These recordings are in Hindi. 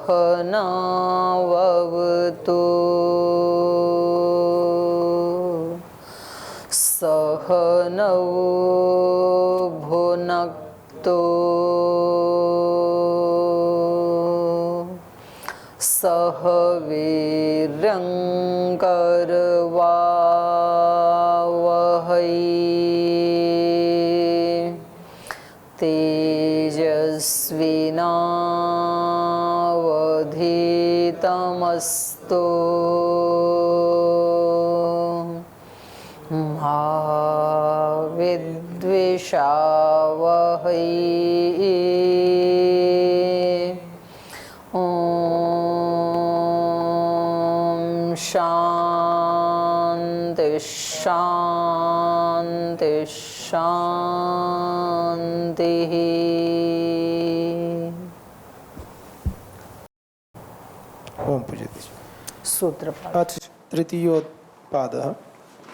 सहनाववतु सहनौ भुनक्तु सह वीर्यङ्करवावहै तेजस्विनावधीतमस्तु मा विद्विषावहै शान्ति शान्ति शान्तिः। ओम पूजयति। सूत्रपाद। अथ तृतीयोपादः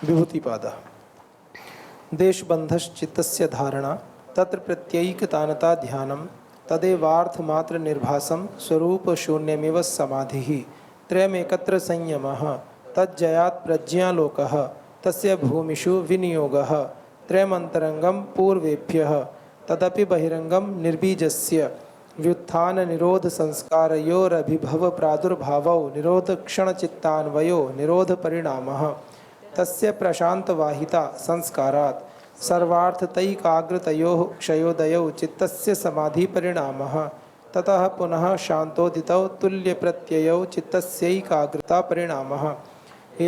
विभूतिपादः। देशबन्धश्चित्तस्य धारणा तत्र प्रत्ययिकतानता ध्यानं तदेवार्थमात्रनिर्भासं स्वरूपशून्यमिव समाधिः त्रयमेकत्र संयमः तज्जयात् प्रज्ञालोकः तस्य भूमिषु विनियोगः त्रयमन्तरङ्गं पूर्वेभ्यः तदपि बहिरङ्गं निर्बीजस्य व्युत्थाननिरोधसंस्कारयोरभिभव प्रादुर्भावौ निरोधक्षणचित्तान्वयो निरोधपरिणामः तस्य प्रशान्तवाहिता संस्कारात् सर्वार्थतैकाग्रतयोः क्षयोदयौ चित्तस्य समाधिपरिणामः ततः पुनः शान्तोदितौ तुल्यप्रत्ययौ चित्तस्यैकाग्रतापरिणामः।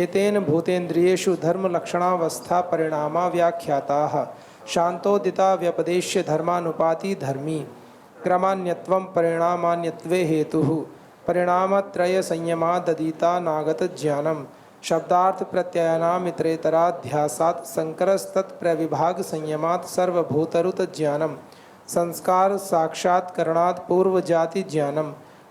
एतेन भूतेन्द्रियेषु धर्मलक्षणावस्थापरिणामा व्याख्याताः। शान्तोदिता व्यपदेश्य धर्मानुपातिधर्मी क्रमान्यत्वं परिणामान्यत्वे हेतुः परिणामत्रयसंयमाददीता नागतज्ञानं शब्दार्थ प्रत्ययानाम् इतरेतराध्यासात् संकरस्तत्प्रविभागसंयमात् सर्वभूतरुतज्ञानं संस्कार साक्षात्करणात् पूर्वजातिज्ञानं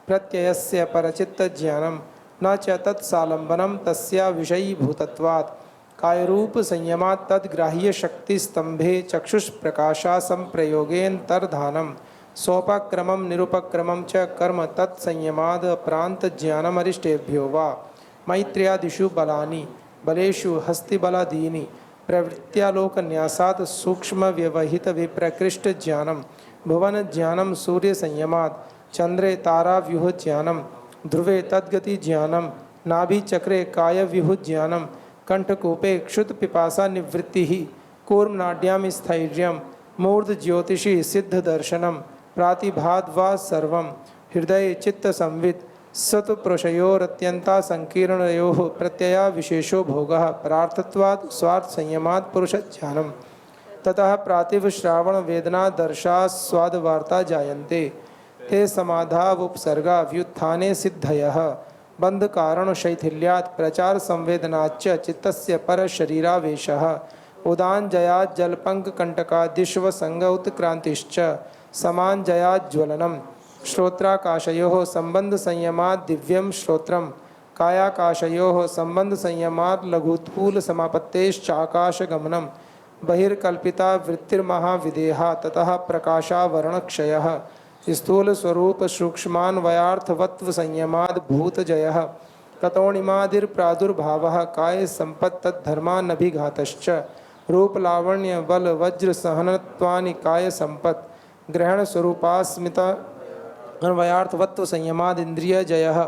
प्रत्ययस्य परचित्तज्ञानं न च तत्सालम्बनं तस्या विषयीभूतत्वात् कायरूपसंयमात् तद्ग्राह्यशक्तिस्तम्भे चक्षुष्प्रकाशासंप्रयोगेऽन्तर्धानं सोपक्रमं निरुपक्रमं च कर्म तत्संयमाद् प्रान्तज्ञानमरिष्टेभ्यो वा मैत्र्यादिषु बलानि बलेषु हस्तिबलादीनि प्रवृत्त्यालोकन्यासात् सूक्ष्मव्यवहितविप्रकृष्टज्ञानं भुवनज्ञानं सूर्यसंयमात् चन्द्रे ताराव्यूहज्ञानं ध्रुवे तद्गतिज्ञानं नाभिचक्रे कायव्यूहज्ञानं कण्ठकूपे क्षुतपिपासानिवृत्तिः कूर्मनाड्यां स्थैर्यं मूर्धज्योतिषि सिद्धदर्शनं प्रातिभाद्वा सर्वं हृदये चित्तसंवित् सत्पुरुषयोरत्यन्ता संकीर्णयोः प्रत्यया विशेषो भोगः परार्थत्वात् स्वार्थसंयमात् पुरुषज्ञानं ततः प्रातिवश्रावणवेदनादर्शास्वादवार्ता जायन्ते ते समाधावुपसर्गा व्युत्थाने सिद्धयः बन्धकारणशैथिल्यात् प्रचारसंवेदनाच्च चित्तस्य परशरीरावेशः उदानजयाज्जलपङ्ककण्टकादिष्वसङ्ग उत्क्रान्तिश्च समानजयाज्ज्वलनं श्रोत्राकाशयोः संबंधसंयमात् दिव्यं श्रोत्रं कायाकाशयोः संबंधसंयमात् लघुस्थूलसमापत्तेश्चाकाशगमनं बहिर्कल्पिता वृत्तिर्महाविदेहा ततः प्रकाशावरणक्षयः स्थूलस्वरूपसूक्ष्मान्वयार्थवत्वसंयमाद् भूतजयः ततोऽणिमादिर्प्रादुर्भावः कायसम्पत्तद्धर्मानभिघातश्च रूपलावण्यबलवज्रसहनत्वानि कायसम्पत् ग्रहणस्वरूपास्मिता अन्वयार्थवत्व संयमाद इंद्रिय जयः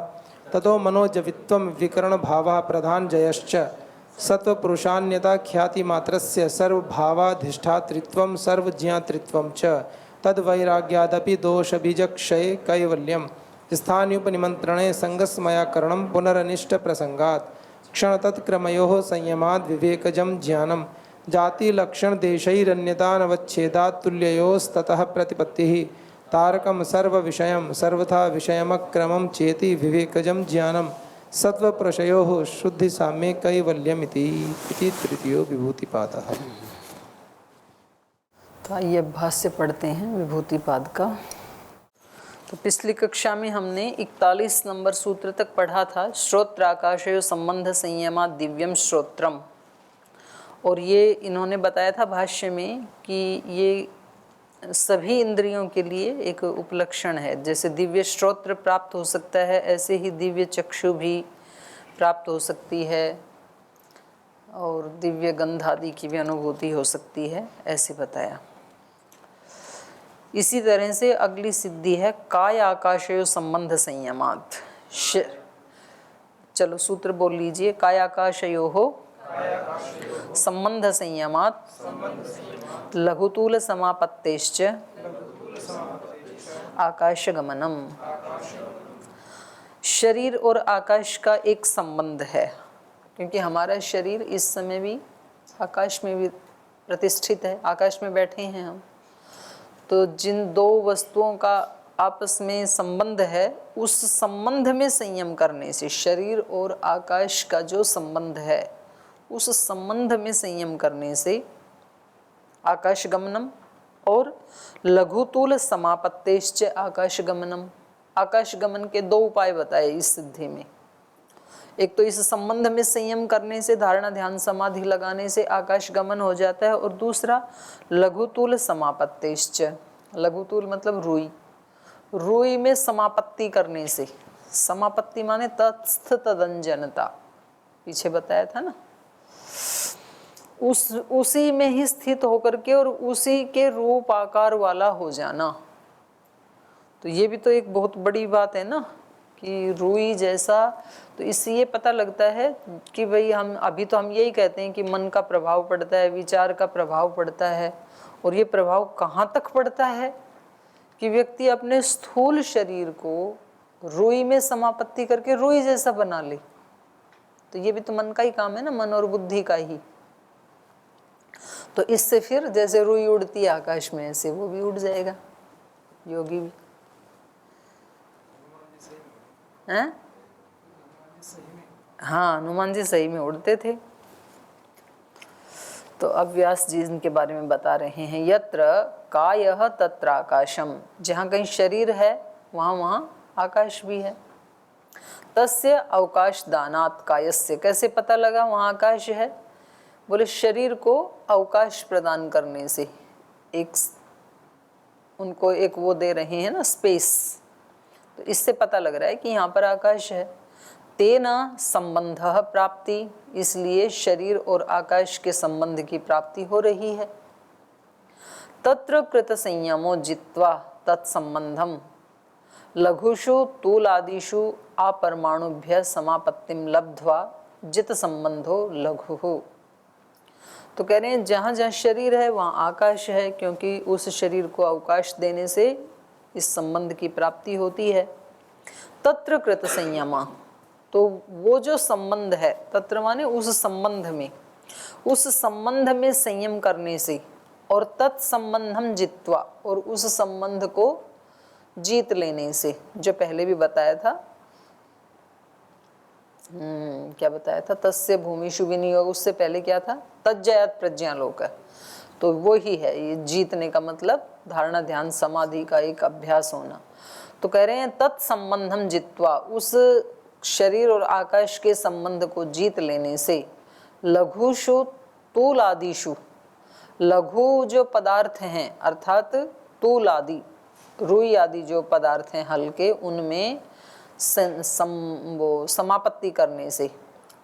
ततो मनोजवित्वं विकरण भावः प्रधान जयश्च सत्वपुरुषान्यता ख्याति मात्रस्य सर्वभावाधिष्ठातृत्वं सर्वज्ञातृत्वं च तद्वैराग्यादपि दोषबीजक्षये कैवल्यं स्थान्युपनिमन्त्रणे संगस्मयाकरणं पुनरनिष्टप्रसंगात् क्षणतत्क्रमयोः संयमाद् विवेकजं ज्ञानं जातिलक्षणदेशैरन्यतानवच्छेदात् तुल्ययोस्ततः प्रतिपत्तिः तारकं सर्वविषयं सर्वथा विषयमक्रमं चेति विवेकजं ज्ञानं सत्वप्रशयोः शुद्धिसाम्ये कैवल्यमिति तृतीयो विभूतिपादः। तो आइए भाष्य पढ़ते हैं विभूतिपाद का। तो पिछली कक्षा में हमने 41 नंबर सूत्र तक पढ़ा था। श्रोत्राकाशयो संबंध संयमा दिव्यम श्रोत्रम। और ये इन्होंने बताया था भाष्य में कि ये सभी इंद्रियों के लिए एक उपलक्षण है। जैसे दिव्य श्रोत्र प्राप्त हो सकता है, ऐसे ही दिव्य चक्षु भी प्राप्त हो सकती है और दिव्य गंध आदि की भी अनुभूति हो सकती है, ऐसे बताया। इसी तरह से अगली सिद्धि है काय आकाशयो संबंध संयमात। चलो सूत्र बोल लीजिए। काय आकाशयो हो संबंध संयमात लघुतूल समापत्तेश्च आकाश गमनम। शरीर और आकाश का एक संबंध है, क्योंकि हमारा शरीर इस समय भी आकाश में भी प्रतिष्ठित है, आकाश में बैठे हैं हम। तो जिन दो वस्तुओं का आपस में संबंध है, उस संबंध में संयम करने से, शरीर और आकाश का जो संबंध है उस संबंध में संयम करने से आकाश गमनम और लघुतूल समापत्तेश्च आकाश गमनम। आकाश गमन के दो उपाय बताए इस सिद्धि में। एक तो इस संबंध में संयम करने से, धारणा ध्यान समाधि लगाने से आकाश गमन हो जाता है, और दूसरा लघुतूल समापत्तेश्च। लघुतूल मतलब रुई, रुई में समापत्ति करने से। समापत्ति माने तत्स्थ तदंजनता, पीछे बताया था ना, उसी में ही स्थित होकर के और उसी के रूप आकार वाला हो जाना। तो ये भी तो एक बहुत बड़ी बात है ना कि रुई जैसा। तो इससे ये पता लगता है कि भाई हम अभी तो हम यही कहते हैं कि मन का प्रभाव पड़ता है, विचार का प्रभाव पड़ता है, और ये प्रभाव कहाँ तक पड़ता है कि व्यक्ति अपने स्थूल शरीर को रुई में समापत्ति करके रुई जैसा बना ले। तो ये भी तो मन का ही काम है ना, मन और बुद्धि का ही। तो इससे फिर जैसे रुई उड़ती है आकाश में, ऐसे वो भी उड़ जाएगा, योगी भी। हैं? हाँ, हनुमान जी सही में उड़ते थे। तो अब व्यास जी इनके बारे में बता रहे हैं। यत्र कायः तत्र आकाशम, जहाँ कहीं शरीर है वहाँ वहाँ आकाश भी है। तस्य अवकाश दानात् कायस्य, कैसे पता लगा वहाँ आकाश है? बोले शरीर को अवकाश प्रदान करने से, एक उनको एक वो दे रहे हैं ना, स्पेस। तो इससे पता लग रहा है कि यहाँ पर आकाश है। तेना संबंधः प्राप्ति, इसलिए शरीर और आकाश के संबंध की प्राप्ति हो रही है। तत्र कृत संयमो जित्वा तत्संबंधम लघुषु तूलादिषु अपरमाणुभ्य समापत्तिम लब्ध्वा जित संबंधो लघु। तो कह रहे हैं जहाँ जहाँ शरीर है वहाँ आकाश है, क्योंकि उस शरीर को अवकाश देने से इस संबंध की प्राप्ति होती है। तत्र कृत संयमा, तो वो जो संबंध है, तत्र माने उस संबंध में, उस संबंध में संयम करने से, और तत्संबंधम जित्वा, और उस संबंध को जीत लेने से, जो पहले भी बताया था। क्या बताया था? तस्य भूमिषु विनियोग, उससे पहले क्या था? तज्जयात प्रज्ञालोक। तो वो ही है ये जीतने का मतलब, धारणा ध्यान समाधि का एक अभ्यास होना। तो कह रहे हैं तत्संबंधम जित्वा, उस शरीर और आकाश के संबंध को जीत लेने से, लघुषु तूल आदिषु, लघु जो पदार्थ हैं अर्थात तूल आदि, रुई आदि जो पदार्थ हैं हल्के, उनमें समापत्ति करने से,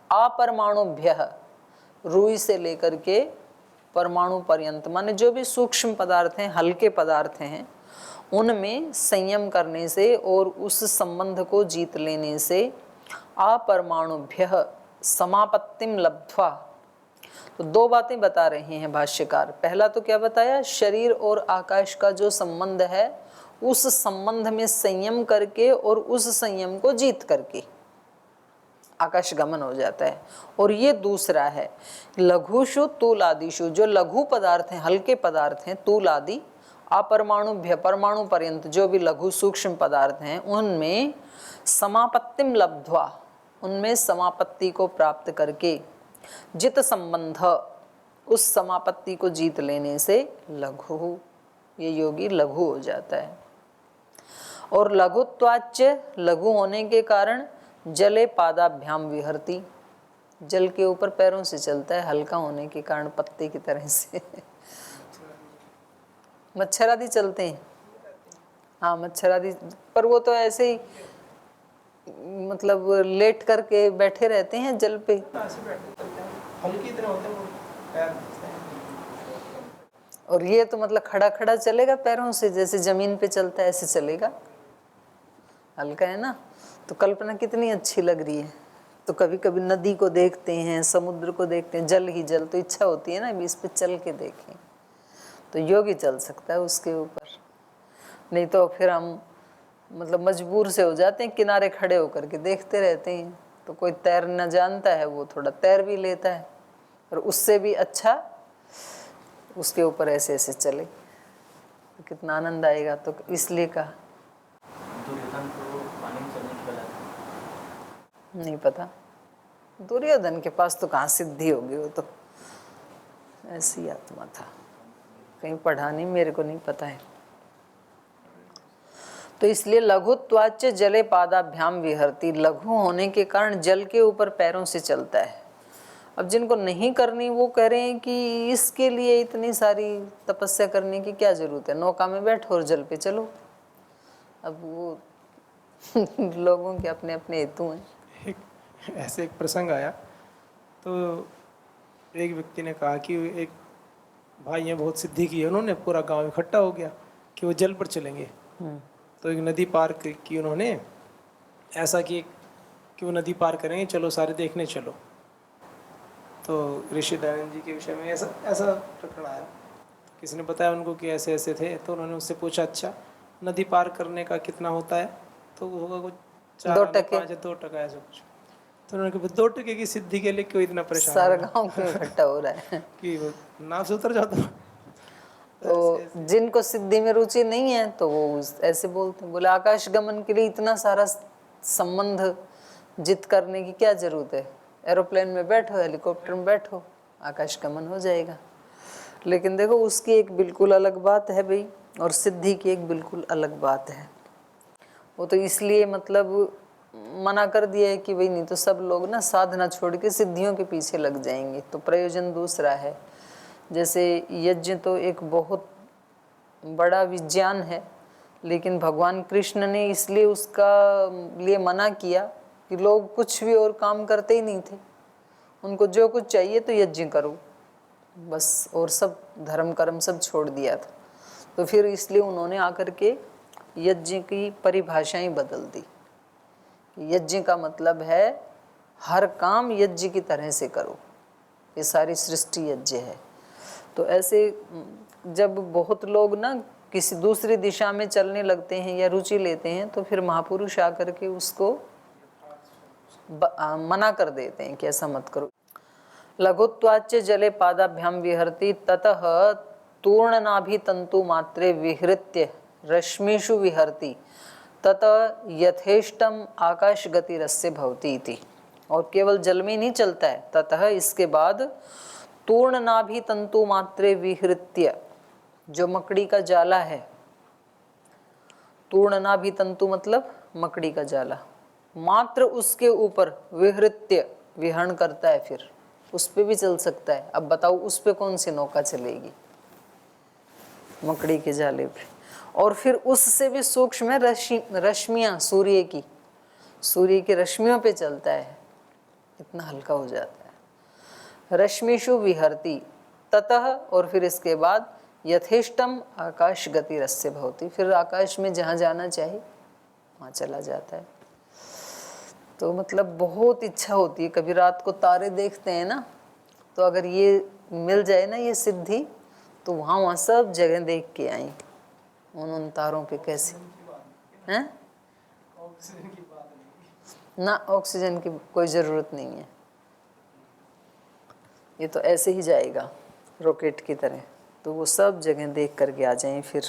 अपरमाणुभ्य, रुई से लेकर के परमाणु पर्यंत, माने जो भी सूक्ष्म पदार्थ हैं, हल्के पदार्थ हैं, उनमें संयम करने से और उस संबंध को जीत लेने से अपरमाणुभ्य समापत्तिम लब्ध्वा। तो दो बातें बता रहे हैं भाष्यकार। पहला तो क्या बताया? शरीर और आकाश का जो संबंध है, उस संबंध में संयम करके और उस संयम को जीत करके आकाश गमन हो जाता है। और ये दूसरा है लघुषु तूलादिषु, जो लघु पदार्थ हैं, हल्के पदार्थ हैं, तूल आदि, अपरमाणुभ्य, परमाणु पर्यंत जो भी लघु सूक्ष्म पदार्थ हैं, उनमें समापत्तिम लब्ध्वा, उनमें समापत्ति को प्राप्त करके, जित संबंध, उस समापत्ति को जीत लेने से लघु, ये योगी लघु हो जाता है। और लघुत्वाच्य, लघु होने के कारण जले पादाभ्याम विहरती, जल के ऊपर पैरों से चलता है, हल्का होने के कारण पत्ते की तरह से। मच्छर आदि चलते हैं। हाँ मच्छर आदि, पर वो तो ऐसे ही मतलब लेट करके बैठे रहते हैं जल पे। हल्की तरह होते हैं वो पैर। और ये तो मतलब खड़ा खड़ा चलेगा पैरों से, जैसे जमीन पे चलता है ऐसे चलेगा, हल्का है ना। तो कल्पना कितनी अच्छी लग रही है। तो कभी कभी नदी को देखते हैं, समुद्र को देखते हैं, जल ही जल, तो इच्छा होती है ना भी इस पे चल के देखें। तो योगी चल सकता है उसके ऊपर, नहीं तो फिर हम मतलब मजबूर से हो जाते हैं, किनारे खड़े होकर के देखते रहते हैं। तो कोई तैरना जानता है वो थोड़ा तैर भी लेता है, और उससे भी अच्छा उसके ऊपर ऐसे ऐसे चले तो कितना आनंद आएगा। तो इसलिए कहा। दुर्योधन को पानी में चलने की बला थी। नहीं पता, दुर्योधन के पास तो कहाँ सिद्धि होगी, वो तो ऐसी आत्मा था, कहीं पढ़ा नहीं, मेरे को नहीं पता है। तो इसलिए लघुत्वाच्य जले पादाभ्याम विहरती, लघु होने के कारण जल के ऊपर पैरों से चलता है। अब जिनको नहीं करनी वो कह रहे हैं कि इसके लिए इतनी सारी तपस्या करने की क्या जरूरत है, नौका में बैठो और जल पे चलो। अब वो लोगों के अपने अपने हेतु हैं। ऐसे एक प्रसंग आया, तो एक व्यक्ति ने कहा कि एक भाई ने बहुत सिद्धि की है, उन्होंने पूरा गांव इकट्ठा हो गया कि वो जल पर चलेंगे। तो एक नदी पार की उन्होंने, ऐसा कि वो नदी पार करेंगे, चलो सारे देखने चलो। तो ऋषि दयानंद जी के विषय में ऐसा प्रकरण आया। किसी ने बताया उनको कि ऐसे ऐसे थे, तो उन्होंने उससे पूछा अच्छा नदी पार करने का कितना होता है, तो वो होगा कुछ 4 आने 5 2 टका ऐसा कुछ। तो उन्होंने कहा 2 टके की सिद्धि के लिए क्यों इतना परेशान सारा गांव क्यों इकट्ठा हो रहा है कि वो नाव से उतर जाता। तो जिनको सिद्धि में रुचि नहीं है तो वो ऐसे बोलते हैं, बोले आकाश गमन के लिए इतना सारा संबंध जित करने की क्या जरूरत है, एरोप्लेन में बैठो, हेलीकॉप्टर में बैठो, आकाश गमन हो जाएगा। लेकिन देखो उसकी एक बिल्कुल अलग बात है भाई, और सिद्धि की एक बिल्कुल अलग बात है। वो तो इसलिए मतलब मना कर दिया है कि भाई नहीं तो सब लोग ना साधना छोड़ के सिद्धियों के पीछे लग जाएंगे, तो प्रयोजन दूसरा है। जैसे यज्ञ तो एक बहुत बड़ा विज्ञान है, लेकिन भगवान कृष्ण ने इसलिए उसका लिए मना किया कि लोग कुछ भी और काम करते ही नहीं थे, उनको जो कुछ चाहिए तो यज्ञ करो बस, और सब धर्म कर्म सब छोड़ दिया था। तो फिर इसलिए उन्होंने आकर के यज्ञ की परिभाषाएं बदल दी। यज्ञ का मतलब है हर काम यज्ञ की तरह से करो, ये सारी सृष्टि यज्ञ है। तो ऐसे जब बहुत लोग ना किसी दूसरी दिशा में चलने लगते हैं या रुचि लेते हैं, तो फिर महापुरुष आकर के उसको मना कर देते हैं कि ऐसा मत करो। लघुत्वाच्य जले पादाभ्याम विहरती ततः तूर्णनाभि तंतु मात्रे विहृत्य रश्मिषु विहरती ततः यथेष्टम आकाश गति रस्य भवती इति। और केवल जल में नहीं चलता है, ततः इसके बाद तूर्णनाभि तंतु मात्रे विहृत्य, जो मकड़ी का जाला है, तूर्णनाभि तंतु मतलब मकड़ी का जाला, मात्र उसके ऊपर विहृत्य विहरण करता है, फिर उस पे भी चल सकता है। अब बताओ उस पे कौन सी नौका चलेगी, मकड़ी के जाले पे। और फिर उससे भी सूक्ष्म है रश्मियां सूर्य की रश्मियों पे चलता है, इतना हल्का हो जाता है। रश्मिषु विहरती ततः, और फिर इसके बाद यथेष्टम आकाश गति रस्य भवती, फिर आकाश में जहाँ जाना चाहे वहाँ चला जाता है। तो मतलब बहुत इच्छा होती है, कभी रात को तारे देखते हैं ना, तो अगर ये मिल जाए ना ये सिद्धि, तो वहाँ सब जगह देख के आई उन तारों पे कैसे हैं ना, ऑक्सीजन की कोई ज़रूरत नहीं है, ये तो ऐसे ही जाएगा रॉकेट की तरह। तो वो सब जगह देख करके आ जाएं। फिर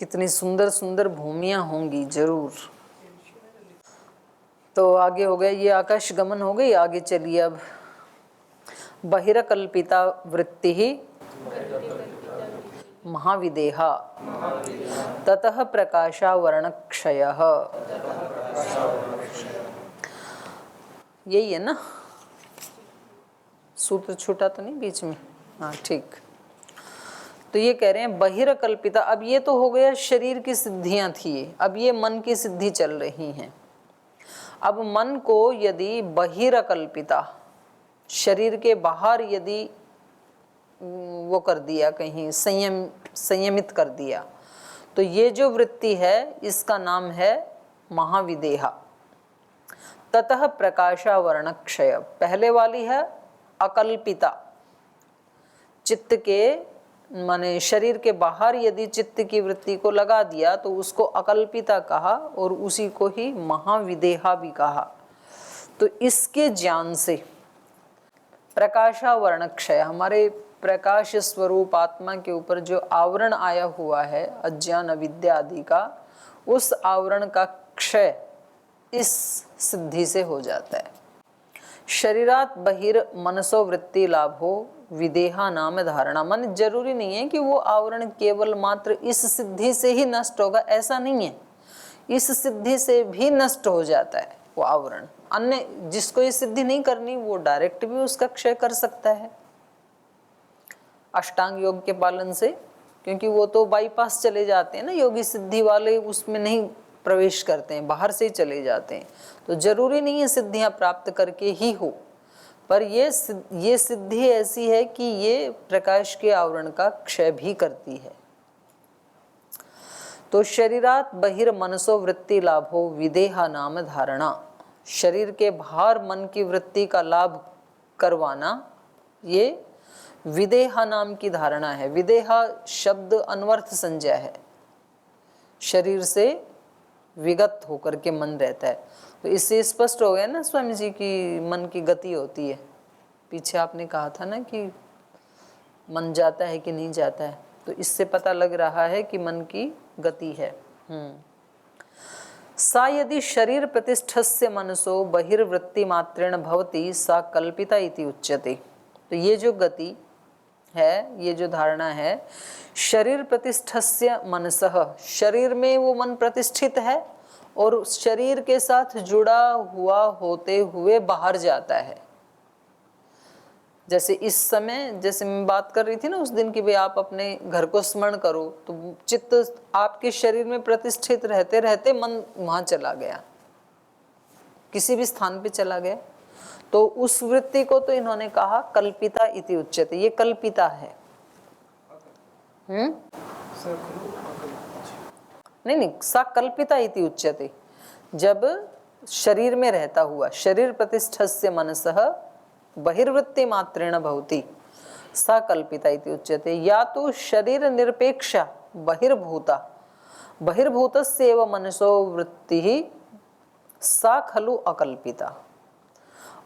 कितनी सुंदर सुंदर भूमियाँ होंगी जरूर। तो आगे हो गया, ये आकाश गमन हो गई। आगे चलिए अब, बहिरकल्पिता वृत्ति ही महाविदेहा ततः प्रकाशावरण क्षय, यही है ना, सूत्र छूटा तो नहीं बीच में, हाँ ठीक। तो ये कह रहे हैं बहिर्कल्पिता। अब ये तो हो गया शरीर की सिद्धियां थी, अब ये मन की सिद्धि चल रही हैं। अब मन को यदि बहिर्कल्पिता, शरीर के बाहर यदि वो कर दिया, कहीं संयमित कर दिया, तो ये जो वृत्ति है इसका नाम है महाविदेहा। ततः प्रकाशावरण क्षय, पहले वाली है अकल्पिता, चित्त के माने शरीर के बाहर यदि चित्त की वृत्ति को लगा दिया तो उसको अकल्पिता कहा और उसी को ही महाविदेहा भी कहा। तो इसके ज्ञान से प्रकाशावरण क्षय, हमारे प्रकाश स्वरूप आत्मा के ऊपर जो आवरण आया हुआ है अज्ञान अविद्या आदि का, उस आवरण का क्षय इस सिद्धि से हो जाता है। शरीरात बहिर मनसो वृत्ति लाभो विदेहा नाम धारणा। मन जरूरी नहीं है कि वो आवरण केवल मात्र इस सिद्धि से ही नष्ट होगा, ऐसा नहीं है। इस सिद्धि से भी नष्ट हो जाता है वो आवरण। अन्य जिसको ये सिद्धि नहीं करनी वो डायरेक्ट भी उसका क्षय कर सकता है अष्टांग योग के पालन से, क्योंकि वो तो बाईपास चले जाते हैं ना योगी सिद्धि वाले, उसमें नहीं प्रवेश करते हैं, बाहर से ही चले जाते हैं। तो जरूरी नहीं है सिद्धियां प्राप्त करके ही हो, पर ये सिद्धि ऐसी है कि ये प्रकाश के आवरण का क्षय भी करती है। तो शरीरात बहिर मनसो वृत्ति लाभो विदेहा नाम धारणा, शरीर के बाहर मन की वृत्ति का लाभ करवाना, ये विदेहा नाम की धारणा है। विदेहा शब्द अनवर्थ संज्ञा है, शरीर से विगत होकर के मन रहता है। तो इससे स्पष्ट हो गया ना स्वामी जी की मन की गति होती है। पीछे आपने कहा था ना कि मन जाता है कि नहीं जाता है, तो इससे पता लग रहा है कि मन की गति है। सा यदि शरीर प्रतिष्ठस्य मनसो बहिर्वृत्ति मात्रेण भवति सा कल्पिता इति उच्यते। तो ये जो गति है, ये जो धारणा है, शरीर प्रतिष्ठस्य मनसः, शरीर में वो मन प्रतिष्ठित है और शरीर के साथ जुड़ा हुआ होते हुए बाहर जाता है। जैसे इस समय, जैसे मैं बात कर रही थी ना उस दिन की, भाई आप अपने घर को स्मरण करो तो चित्त आपके शरीर में प्रतिष्ठित रहते रहते मन वहां चला गया, किसी भी स्थान पे चला गया। तो उस वृत्ति को तो इन्होंने कहा कल्पिता इति उच्यते, ये कल्पिता है। नहीं, सा कल्पिता इति उच्यते, जब शरीर में रहता हुआ, शरीर प्रतिष्ठस्य मनसः बहिर्वृत्ति मात्रेण भवति सा कल्पिता इति उच्यते। या तो शरीर निरपेक्षा बहिर्भूता, बहिर्भूतस्य एव मनसो वृत्ति सा खलु अकल्पिता।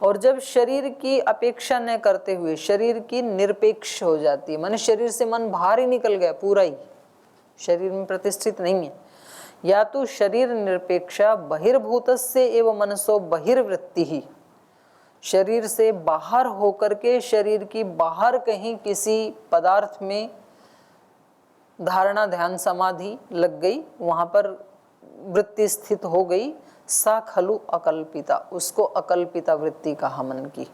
और जब शरीर की अपेक्षा न करते हुए शरीर की निरपेक्ष हो जाती है, माने शरीर से मन बाहर ही निकल गया, पूरा ही शरीर में प्रतिष्ठित नहीं है। या तो शरीर निरपेक्षा बहिर्भूतस्य एव मनसो बहिर्वृत्ति ही, शरीर से बाहर होकर के शरीर की बाहर कहीं किसी पदार्थ में धारणा ध्यान समाधि लग गई, वहां पर वृत्ति स्थित हो गई, सा खलु अकल्पिता, उसको अकल्पिता वृत्ति कहा मन की।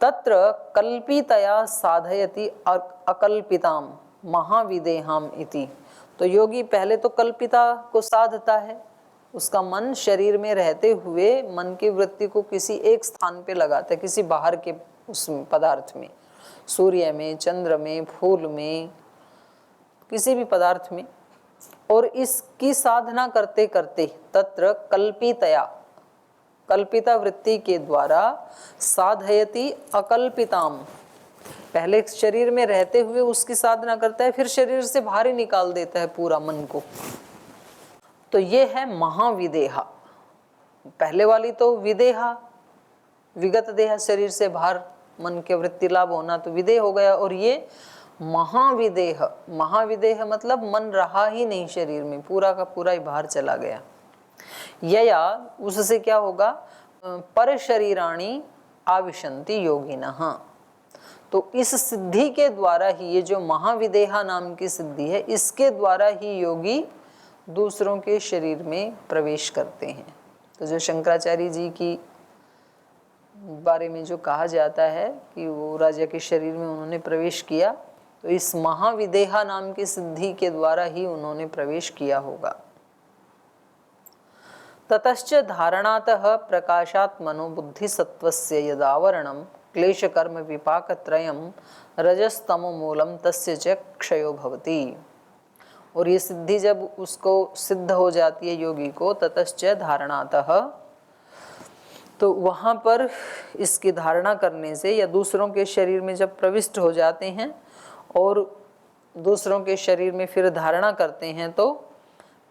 तत्र कल्पितया साधयति अकल्पिताम महाविदेहाम इति। तो योगी पहले तो कल्पिता को साधता है, उसका मन शरीर में रहते हुए मन की वृत्ति को किसी एक स्थान पे लगाता है, किसी बाहर के उस पदार्थ में, सूर्य में, चंद्र में, फूल में, किसी भी पदार्थ में। और इसकी साधना करते करते तत्र कल्पितया, कल्पिता वृत्ति के द्वारा साधयति अकल्पिताम, पहले शरीर में रहते हुए उसकी साधना करता है, फिर शरीर से बाहर ही निकाल देता है पूरा मन को। तो ये है महाविदेहा। पहले वाली तो विदेहा, विगत देह, शरीर से बाहर मन के वृत्ति लाभ होना, तो विदेह हो गया। और ये महाविदेह, महाविदेह मतलब मन रहा ही नहीं शरीर में, पूरा का पूरा ही बाहर चला गया। यया, उससे क्या होगा, पर शरीराणी आविशंति योगिनः। तो इस सिद्धि के द्वारा ही, ये जो महाविदेहा नाम की सिद्धि है, इसके द्वारा ही योगी दूसरों के शरीर में प्रवेश करते हैं। तो जो शंकराचार्य जी की बारे में जो कहा जाता है कि वो राजा के शरीर में उन्होंने प्रवेश किया, तो इस महाविदेहा नाम की सिद्धि के द्वारा ही उन्होंने प्रवेश किया होगा। ततश्च धारणातः प्रकाशात् मनोबुद्धि सत्वस्य यदावरणं क्लेश कर्म विपाक त्रयम रजस्तमो मूलम तस्य च क्षयो भवति। और ये सिद्धि जब उसको सिद्ध हो जाती है योगी को, ततश्च धारणातः, तो वहाँ पर इसकी धारणा करने से या दूसरों के शरीर में जब प्रविष्ट हो जाते हैं और दूसरों के शरीर में फिर धारणा करते हैं, तो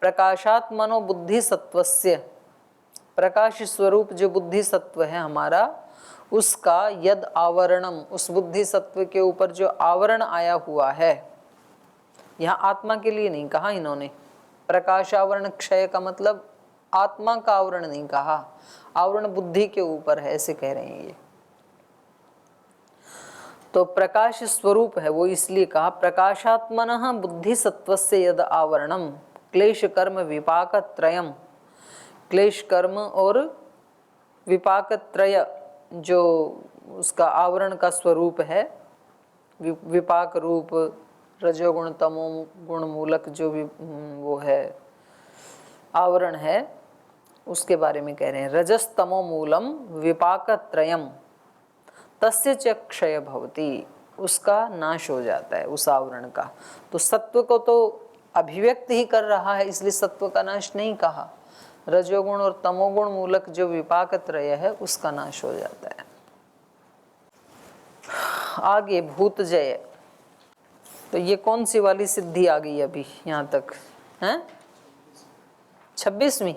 प्रकाशात् मनो बुद्धि सत्वस्य, प्रकाश स्वरूप जो बुद्धि सत्व है हमारा, उसका यद आवरणम, उस बुद्धि सत्व के ऊपर जो आवरण आया हुआ है, यहाँ आत्मा के लिए नहीं कहा इन्होंने, प्रकाशावरण क्षय का मतलब आत्मा का आवरण नहीं कहा, आवरण बुद्धि के ऊपर है, ऐसे कह रहे हैं ये। तो प्रकाश स्वरूप है वो, इसलिए कहा प्रकाशात्मनः बुद्धि सत्वस्य यद आवरणम क्लेश कर्म विपाक त्रयम, क्लेश कर्म और विपाक त्रय जो उसका आवरण का स्वरूप है, विपाक रूप रजोगुण तमो गुण मूलक जो भी वो है आवरण है, उसके बारे में कह रहे हैं। रजस तमो मूलम विपाक त्रयम तस्य च क्षय भवति, उसका नाश हो जाता है उस आवरण का। तो सत्व को तो अभिव्यक्त ही कर रहा है, इसलिए सत्व का नाश नहीं कहा। रजोगुण और तमोगुण मूलक जो विपाक त्रय है उसका नाश हो जाता है। आगे भूत जय, तो ये कौन सी वाली सिद्धि आ गई अभी यहाँ तक हैं? 26वीं।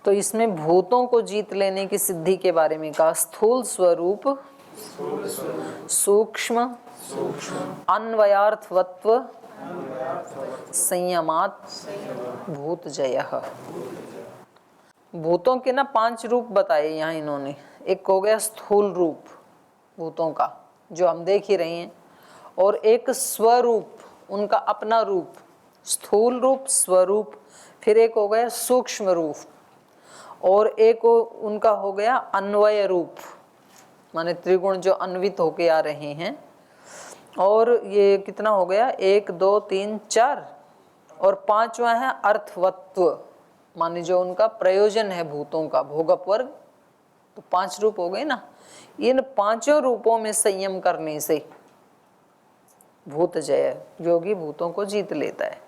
तो इसमें भूतों को जीत लेने की सिद्धि के बारे में कहा। स्थूल स्वरूप, सूक्ष्म अन्वयार्थवत्व संयमात भूत जयः। भूतों के ना 5 रूप बताए यहाँ इन्होंने। एक हो गया स्थूल रूप भूतों का जो हम देख ही रहे हैं, और एक स्वरूप, उनका अपना रूप, स्थूल रूप स्वरूप। फिर एक हो गया सूक्ष्म रूप, और एक उनका हो गया अन्वय रूप, माने त्रिगुण जो अन्वित होके आ रहे हैं। और ये कितना हो गया, 1 2 3 4, और 5वां है अर्थवत्व, माने जो उनका प्रयोजन है भूतों का, भोगपवर्ग। तो 5 रूप हो गए ना। इन 5 रूपों में संयम करने से भूत जय, योगी भूतों को जीत लेता है।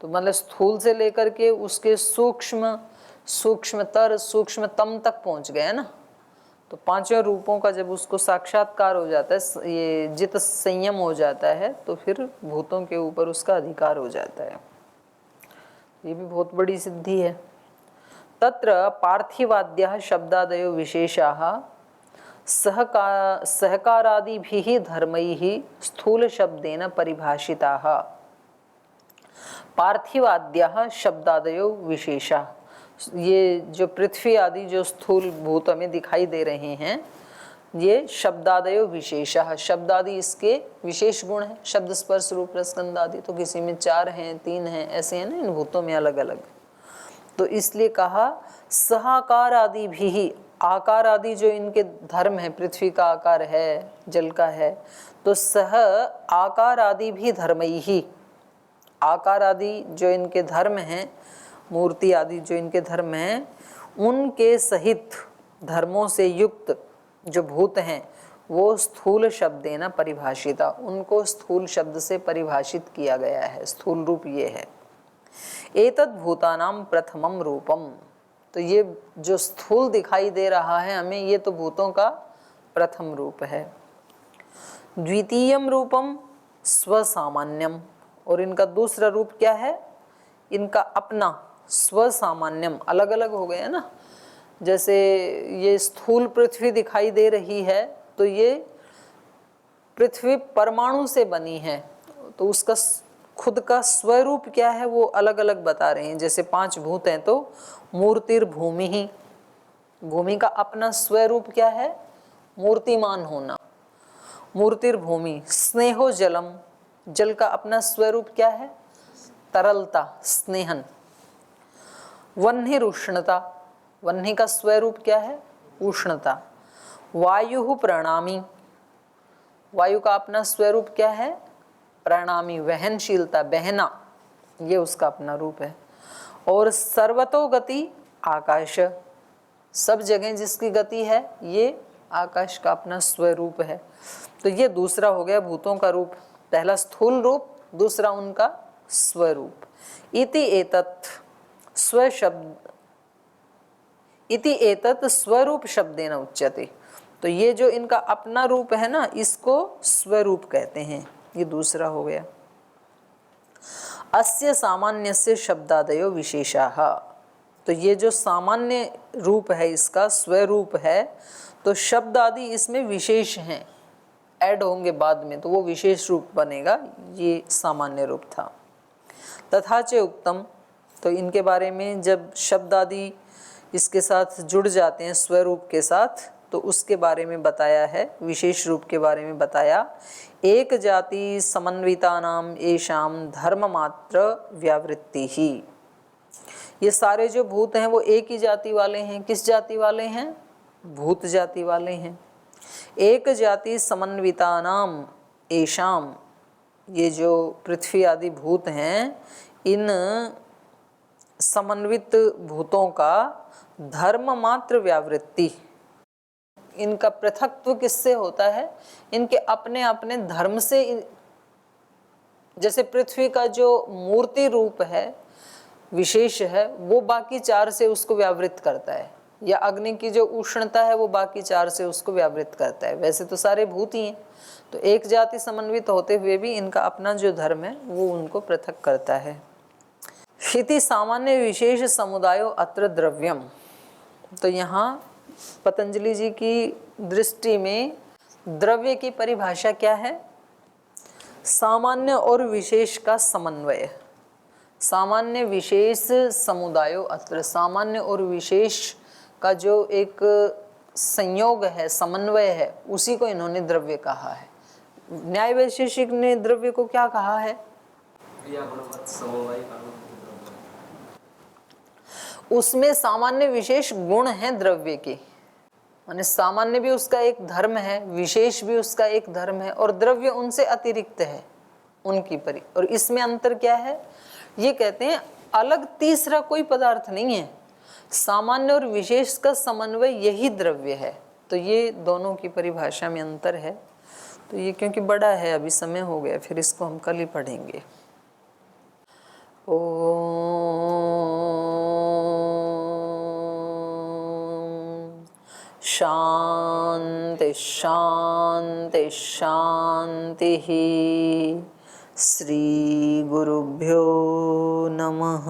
तो मतलब स्थूल से लेकर के उसके सूक्ष्म, सूक्ष्मतर, सूक्ष्मतम तक पहुंच गया ना। तो 5 रूपों का जब उसको साक्षात्कार हो जाता है, ये जित संयम हो जाता है, तो फिर भूतों के ऊपर उसका अधिकार हो जाता है। ये भी बहुत बड़ी सिद्धि है। तत्र पार्थिवाद्यः शब्दादयो विशेषाः सहकारादिभिः धर्मैः स्थूल शब्देन परिभाषिताः। पार्थिवाद्यः शब्दादयो विशेषाः, ये जो पृथ्वी आदि जो स्थूल भूत हमें दिखाई दे रहे हैं, ये शब्दादयो विशेषः, शब्दादि इसके विशेष गुण है। शब्द स्पर्श रूप रसगंध आदि तो किसी में 4 हैं 3 हैं, ऐसे हैं ना इन भूतों में अलग अलग। तो इसलिए कहा सहाकार आदि भी, आकार आदि जो इनके धर्म है, पृथ्वी का आकार है, जल का है, तो सह आकार आदि भी धर्म ही, आकार आदि जो इनके धर्म हैं, मूर्ति आदि जो इनके धर्म हैं, उनके सहित धर्मों से युक्त जो भूत हैं वो स्थूल शब्देन परिभाषिता, उनको स्थूल शब्द से परिभाषित किया गया है। स्थूल रूप ये है। एतद् भूतानां प्रथमम रूपम, तो ये जो स्थूल दिखाई दे रहा है हमें, ये तो भूतों का प्रथम रूप है। द्वितीयम रूपम स्वसामान्यम, और इनका दूसरा रूप क्या है, इनका अपना स्वसामान्यम, अलग अलग हो गया ना। जैसे ये स्थूल पृथ्वी दिखाई दे रही है, तो ये पृथ्वी परमाणु से बनी है, तो उसका खुद का स्वरूप क्या है वो अलग अलग बता रहे हैं। जैसे 5 भूत हैं तो मूर्तिर भूमि ही, भूमि का अपना स्वरूप क्या है, मूर्तिमान होना, मूर्तिर भूमि। स्नेहो जलम, जल का अपना स्वरूप क्या है, तरलता, स्नेहन। वह्निर उष्णता, वह्नि का स्वरूप क्या है, उष्णता। वायु प्रणामी, वायु का अपना स्वरूप क्या है? प्रणामी, वहनशीलता, बहना, ये उसका अपना रूप है। और सर्वतो गति आकाश, सब जगह जिसकी गति है ये आकाश का अपना स्वरूप है। तो ये दूसरा हो गया भूतों का रूप, पहला स्थूल रूप, दूसरा उनका स्वरूप। इति एतत् स्वशब्द, इति एतत् स्वरूप शब्देन उच्यते। तो ये जो इनका अपना रूप है ना, इसको स्वरूप कहते हैं। ये दूसरा हो गया। अस्य सामान्यस्य शब्दादयो विशेषाः, तो ये जो सामान्य रूप है इसका स्वरूप है, तो शब्द आदि इसमें विशेष हैं, ऐड होंगे बाद में, तो वो विशेष रूप बनेगा। ये सामान्य रूप था। तथा च उक्तम, तो इनके बारे में जब शब्द आदि इसके साथ जुड़ जाते हैं स्वरूप के साथ, तो उसके बारे में बताया है, विशेष रूप के बारे में बताया। एक जाति समन्वितानाम येषाम धर्म मात्र व्यावृत्ति ही, ये सारे जो भूत हैं वो एक ही जाति वाले हैं। किस जाति वाले हैं? भूत जाति वाले हैं। एक जाति समन्वितानाम येषाम, ये जो पृथ्वी आदि भूत हैं, इन समन्वित भूतों का धर्म मात्र व्यावृत्ति, इनका पृथकत्व किससे होता है? इनके अपने अपने धर्म से। जैसे पृथ्वी का जो मूर्ति रूप है, विशेष है, वो बाकी चार से उसको व्यावृत करता है, या अग्नि की जो उष्णता है वो बाकी चार से उसको व्यावृत करता है। वैसे तो सारे भूत ही हैं, तो एक जाति समन्वित होते हुए भी इनका अपना जो धर्म है वो उनको पृथक करता है। इति सामान्य विशेष समुदायो अत्र द्रव्यम, तो यहाँ पतंजलि जी की दृष्टि में द्रव्य की परिभाषा क्या है? सामान्य और विशेष का समन्वय। सामान्य विशेष समुदायो अत्र, सामान्य और विशेष का जो एक संयोग है, समन्वय है, उसी को इन्होंने द्रव्य कहा है। न्याय वैशेषिक ने द्रव्य को क्या कहा है? उसमें सामान्य विशेष गुण हैं द्रव्य के, माने सामान्य भी उसका एक धर्म है, विशेष भी उसका एक धर्म है, और द्रव्य उनसे अतिरिक्त है उनकी परि। और इसमें अंतर क्या है? ये कहते हैं अलग तीसरा कोई पदार्थ नहीं है, सामान्य और विशेष का समन्वय यही द्रव्य है। तो ये दोनों की परिभाषा में अंतर है। तो ये क्योंकि बड़ा है, अभी समय हो गया, फिर इसको हम कल ही पढ़ेंगे। ओम शांति शांति शांति। श्री गुरुभ्यो नमः।